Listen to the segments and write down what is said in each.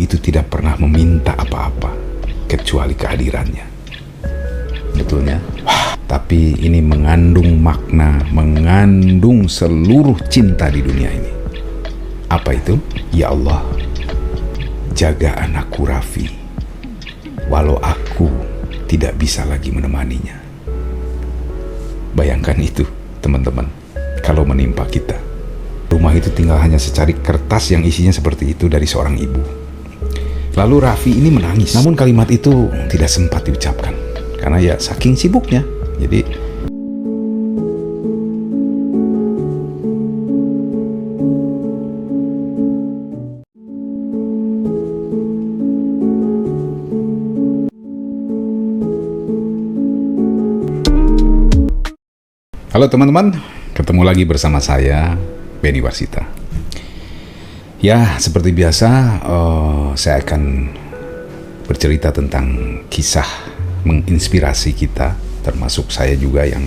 itu tidak pernah meminta apa-apa kecuali kehadirannya. Betulnya? Wah, tapi ini mengandung makna, mengandung seluruh cinta di dunia ini. Apa itu? Ya Allah, jaga anakku Raffi, walau aku tidak bisa lagi menemaninya. Bayangkan itu, teman-teman, kalau menimpa kita. Rumah itu tinggal hanya secari kertas yang isinya seperti itu dari seorang ibu. Lalu Raffi ini menangis. Namun kalimat itu tidak sempat diucapkan. Karena ya saking sibuknya. Jadi halo teman-teman, ketemu lagi bersama saya, Benny Warsita. Ya, seperti biasa, saya akan bercerita tentang kisah menginspirasi kita, termasuk saya juga yang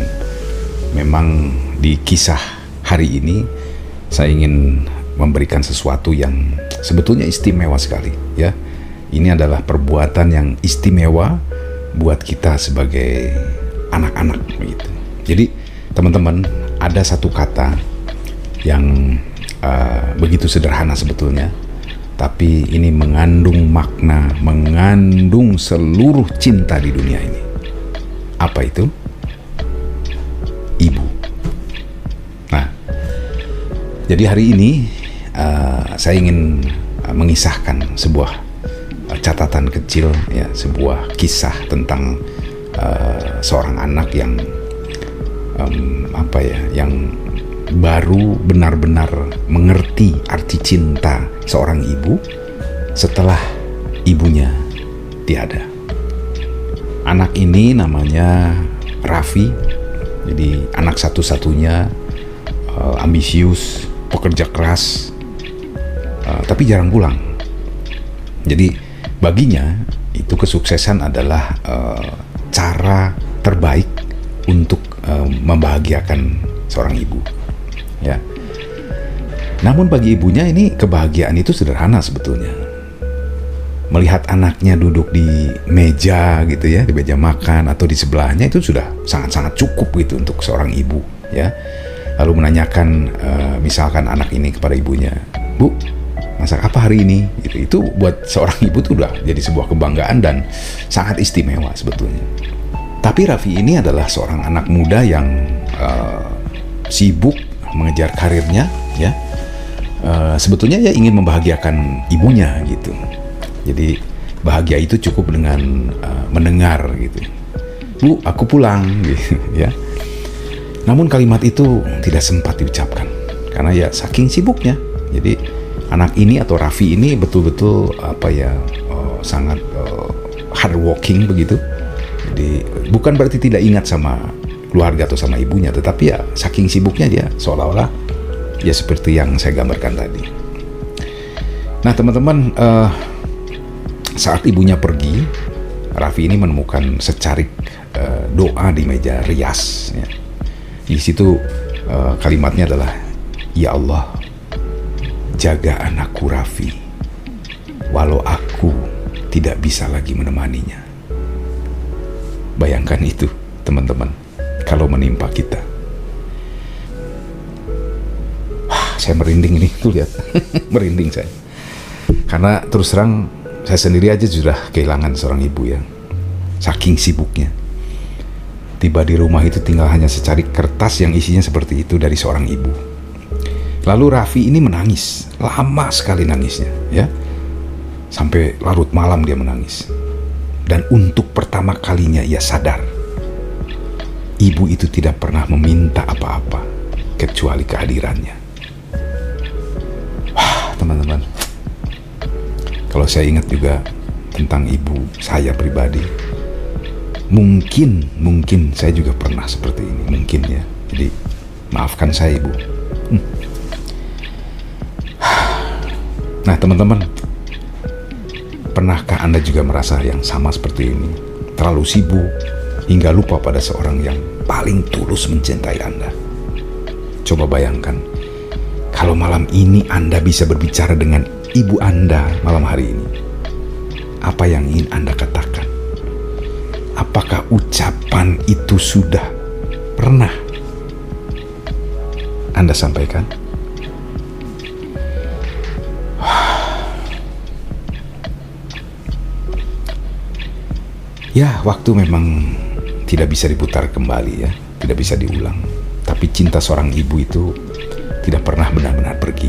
memang di kisah hari ini saya ingin memberikan sesuatu yang sebetulnya istimewa sekali. Ya, ini adalah perbuatan yang istimewa buat kita sebagai anak-anak, begitu. Jadi teman-teman, ada satu kata yang begitu sederhana sebetulnya, tapi ini mengandung makna, mengandung seluruh cinta di dunia ini. Apa itu? Ibu. Nah, jadi hari ini saya ingin mengisahkan sebuah catatan kecil, ya, sebuah kisah tentang seorang anak yang yang baru benar-benar mengerti arti cinta seorang ibu setelah ibunya tiada. Anak ini namanya Raffi. Jadi anak satu-satunya, ambisius, pekerja keras, tapi jarang pulang. Jadi baginya itu kesuksesan adalah cara terbaik untuk membahagiakan seorang ibu, ya. Namun bagi ibunya ini kebahagiaan itu sederhana sebetulnya. Melihat anaknya duduk di meja gitu ya, di meja makan atau di sebelahnya, itu sudah sangat-sangat cukup gitu untuk seorang ibu, ya. Lalu menanyakan misalkan anak ini kepada ibunya, "Bu, masak apa hari ini?" Gitu. Itu buat seorang ibu tuh udah jadi sebuah kebanggaan dan sangat istimewa sebetulnya. Tapi Raffi ini adalah seorang anak muda yang sibuk mengejar karirnya, ya. Sebetulnya ya ingin membahagiakan ibunya gitu. Jadi bahagia itu cukup dengan mendengar gitu, "Bu, aku pulang," gitu, ya. Namun kalimat itu tidak sempat diucapkan karena ya saking sibuknya. Jadi anak ini atau Raffi ini betul-betul sangat hardworking begitu. Jadi bukan berarti tidak ingat sama keluarga atau sama ibunya, tetapi ya saking sibuknya dia seolah-olah ya seperti yang saya gambarkan tadi. Nah teman-teman, saat ibunya pergi, Raffi ini menemukan secarik doa di meja rias, ya. Di situ kalimatnya adalah, "Ya Allah, jaga anakku Raffi, walau aku tidak bisa lagi menemaninya." Bayangkan itu, teman-teman, kalau menimpa kita. Wah, saya merinding ini, tuh lihat. Merinding saya. Karena terus terang, saya sendiri aja sudah kehilangan seorang ibu ya. Saking sibuknya. Tiba di rumah itu tinggal hanya secari kertas yang isinya seperti itu dari seorang ibu. Lalu Raffi ini menangis. Lama sekali nangisnya, ya. Sampai larut malam dia menangis. Dan untuk pertama kalinya ia sadar, ibu itu tidak pernah meminta apa-apa kecuali kehadirannya. Wah, teman-teman, kalau saya ingat juga tentang ibu saya pribadi, mungkin saya juga pernah seperti ini, mungkin ya. Jadi maafkan saya, Ibu. Nah, teman-teman, pernahkah Anda juga merasa yang sama seperti ini? Terlalu sibuk hingga lupa pada seorang yang paling tulus mencintai Anda. Coba bayangkan, kalau malam ini Anda bisa berbicara dengan ibu Anda malam hari ini. apa yang ingin Anda katakan? Apakah ucapan itu sudah pernah Anda sampaikan? Ya, waktu memang tidak bisa diputar kembali ya, tidak bisa diulang. Tapi cinta seorang ibu itu tidak pernah benar-benar pergi.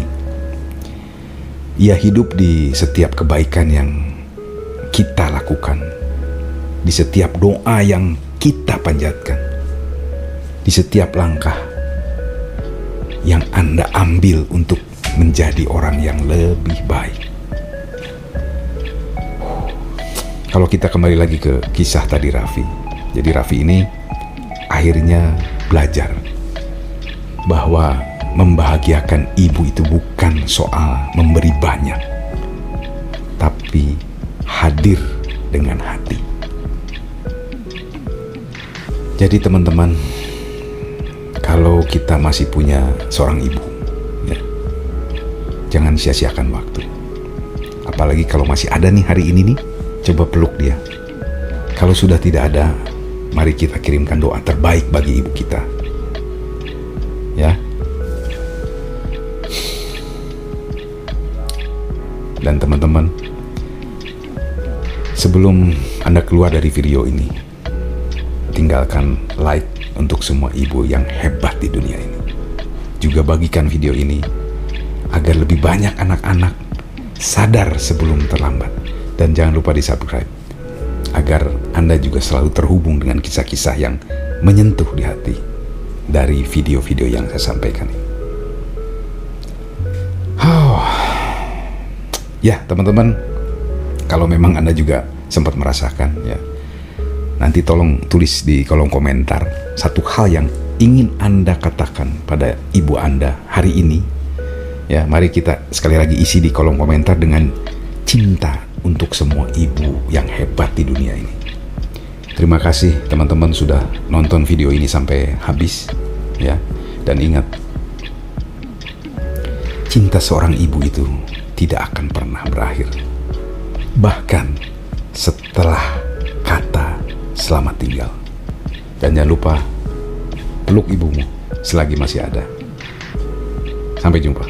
Ia hidup di setiap kebaikan yang kita lakukan, di setiap doa yang kita panjatkan, di setiap langkah yang Anda ambil untuk menjadi orang yang lebih baik. Kalau kita kembali lagi ke kisah tadi Raffi. Jadi Raffi ini akhirnya belajar bahwa membahagiakan ibu itu bukan soal memberi banyak, tapi hadir dengan hati. Jadi teman-teman, kalau kita masih punya seorang ibu, ya, jangan sia-siakan waktu. Apalagi kalau masih ada nih hari ini nih, coba peluk dia. Kalau sudah tidak ada, mari kita kirimkan doa terbaik bagi ibu kita. Ya. Dan teman-teman, sebelum Anda keluar dari video ini, tinggalkan like untuk semua ibu yang hebat di dunia ini. Juga bagikan video ini agar lebih banyak anak-anak sadar sebelum terlambat. Dan jangan lupa di-subscribe agar Anda juga selalu terhubung dengan kisah-kisah yang menyentuh di hati dari video-video yang saya sampaikan ini. Ya teman-teman, kalau memang Anda juga sempat merasakan ya, nanti tolong tulis di kolom komentar satu hal yang ingin Anda katakan pada ibu Anda hari ini. Ya, mari kita sekali lagi isi di kolom komentar dengan cinta untuk semua ibu yang hebat di dunia ini. Terima kasih teman-teman sudah nonton video ini sampai habis ya. Dan ingat, cinta seorang ibu itu tidak akan pernah berakhir. Bahkan setelah kata selamat tinggal. Dan jangan lupa peluk ibumu selagi masih ada. Sampai jumpa.